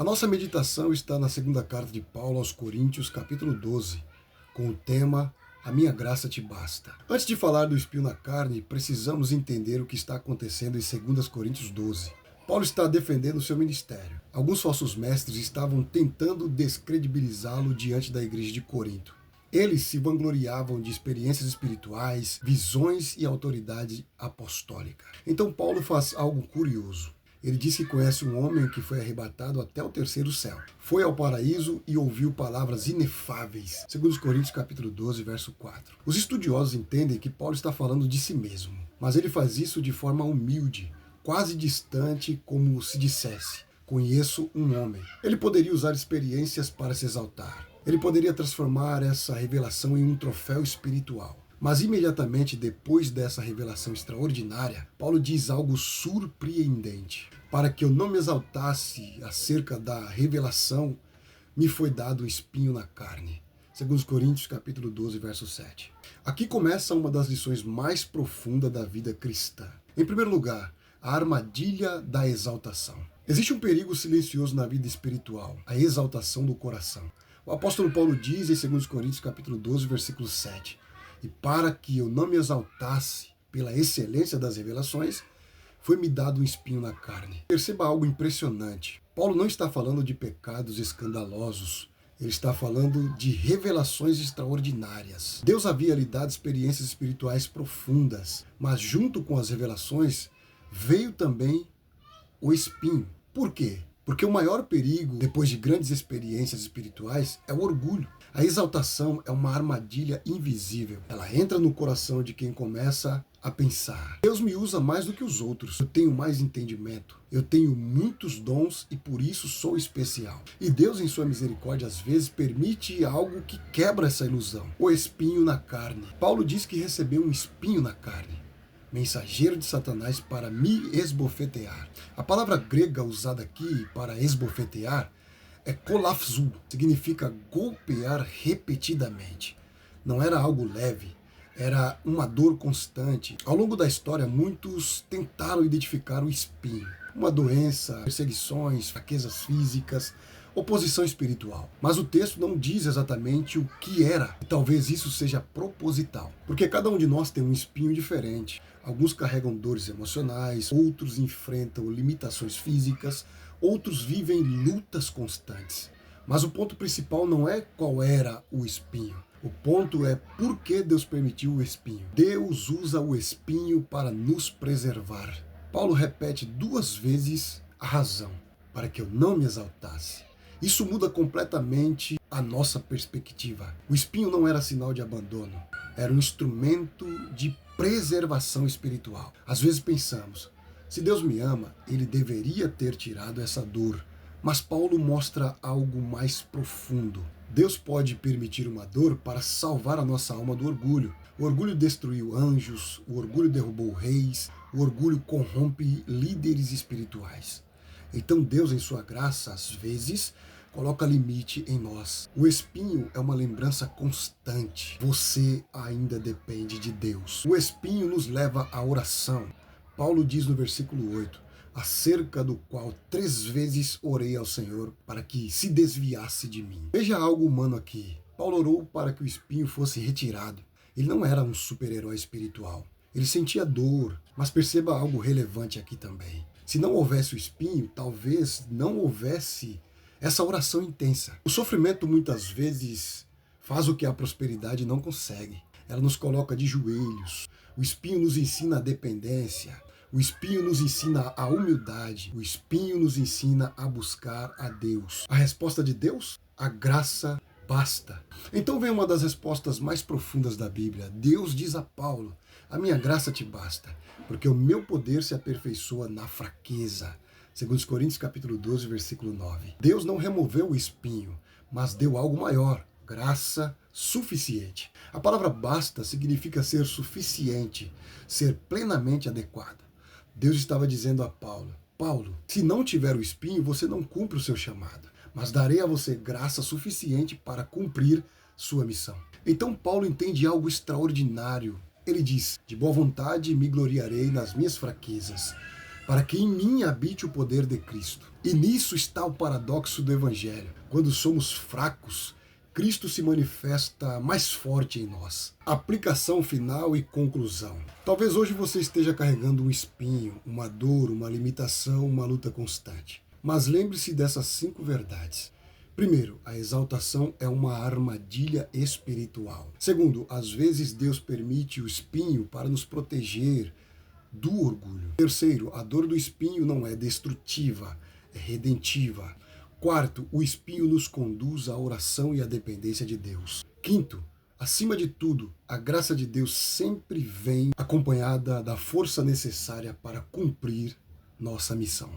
A nossa meditação está na segunda carta de Paulo aos Coríntios, capítulo 12, com o tema A Minha Graça Te Basta. Antes de falar do espinho na carne, precisamos entender o que está acontecendo em 2 Coríntios 12. Paulo está defendendo o seu ministério. Alguns falsos mestres estavam tentando descredibilizá-lo diante da igreja de Corinto. Eles se vangloriavam de experiências espirituais, visões e autoridade apostólica. Então Paulo faz algo curioso. Ele diz que conhece um homem que foi arrebatado até o terceiro céu. Foi ao paraíso e ouviu palavras inefáveis. 2 Coríntios capítulo 12, verso 4. Os estudiosos entendem que Paulo está falando de si mesmo, mas ele faz isso de forma humilde, quase distante, como se dissesse: conheço um homem. Ele poderia usar experiências para se exaltar. Ele poderia transformar essa revelação em um troféu espiritual. Mas imediatamente depois dessa revelação extraordinária, Paulo diz algo surpreendente. Para que eu não me exaltasse acerca da revelação, me foi dado um espinho na carne. 2 Coríntios capítulo 12, verso 7. Aqui começa uma das lições mais profundas da vida cristã. Em primeiro lugar, a armadilha da exaltação. Existe um perigo silencioso na vida espiritual, a exaltação do coração. O apóstolo Paulo diz em 2 Coríntios capítulo 12, versículo 7, e para que eu não me exaltasse pela excelência das revelações, foi-me dado um espinho na carne. Perceba algo impressionante. Paulo não está falando de pecados escandalosos. Ele está falando de revelações extraordinárias. Deus havia lhe dado experiências espirituais profundas, mas junto com as revelações veio também o espinho. Por quê? Porque o maior perigo, depois de grandes experiências espirituais, é o orgulho. A exaltação é uma armadilha invisível. Ela entra no coração de quem começa a pensar: Deus me usa mais do que os outros. Eu tenho mais entendimento. Eu tenho muitos dons e por isso sou especial. E Deus, em sua misericórdia, às vezes permite algo que quebra essa ilusão. O espinho na carne. Paulo diz que recebeu um espinho na carne, mensageiro de Satanás para me esbofetear. A palavra grega usada aqui para esbofetear é kolafzu, significa golpear repetidamente. Não era algo leve, era uma dor constante. Ao longo da história, muitos tentaram identificar o espinho. Uma doença, perseguições, fraquezas físicas, oposição espiritual. Mas o texto não diz exatamente o que era. E talvez isso seja proposital, porque cada um de nós tem um espinho diferente. Alguns carregam dores emocionais, outros enfrentam limitações físicas, outros vivem lutas constantes. Mas o ponto principal não é qual era o espinho. O ponto é por que Deus permitiu o espinho. Deus usa o espinho para nos preservar. Paulo repete 2 vezes a razão: para que eu não me exaltasse. Isso muda completamente a nossa perspectiva. O espinho não era sinal de abandono, era um instrumento de preservação espiritual. Às vezes pensamos: se Deus me ama, Ele deveria ter tirado essa dor. Mas Paulo mostra algo mais profundo. Deus pode permitir uma dor para salvar a nossa alma do orgulho. O orgulho destruiu anjos, o orgulho derrubou reis, o orgulho corrompe líderes espirituais. Então Deus, em sua graça, às vezes, coloca limite em nós. O espinho é uma lembrança constante. Você ainda depende de Deus. O espinho nos leva à oração. Paulo diz no versículo 8, acerca do qual 3 vezes orei ao Senhor para que se desviasse de mim. Veja algo humano aqui. Paulo orou para que o espinho fosse retirado. Ele não era um super-herói espiritual. Ele sentia dor, mas perceba algo relevante aqui também. Se não houvesse o espinho, talvez não houvesse essa oração intensa. O sofrimento muitas vezes faz o que a prosperidade não consegue. Ela nos coloca de joelhos. O espinho nos ensina a dependência. O espinho nos ensina a humildade. O espinho nos ensina a buscar a Deus. A resposta de Deus? A graça basta. Então vem uma das respostas mais profundas da Bíblia. Deus diz a Paulo: a minha graça te basta, porque o meu poder se aperfeiçoa na fraqueza. 2 Coríntios capítulo 12, versículo 9. Deus não removeu o espinho, mas deu algo maior: graça suficiente. A palavra basta significa ser suficiente, ser plenamente adequado. Deus estava dizendo a Paulo: Paulo, se não tiver o espinho, você não cumpre o seu chamado, mas darei a você graça suficiente para cumprir sua missão. Então Paulo entende algo extraordinário. Ele diz: de boa vontade me gloriarei nas minhas fraquezas, para que em mim habite o poder de Cristo. E nisso está o paradoxo do Evangelho. Quando somos fracos, Cristo se manifesta mais forte em nós. Aplicação final e conclusão. Talvez hoje você esteja carregando um espinho, uma dor, uma limitação, uma luta constante. Mas lembre-se dessas 5 verdades. Primeiro, a exaltação é uma armadilha espiritual. Segundo, às vezes Deus permite o espinho para nos proteger do orgulho. Terceiro, a dor do espinho não é destrutiva, é redentiva. Quarto, o espinho nos conduz à oração e à dependência de Deus. Quinto, acima de tudo, a graça de Deus sempre vem acompanhada da força necessária para cumprir nossa missão.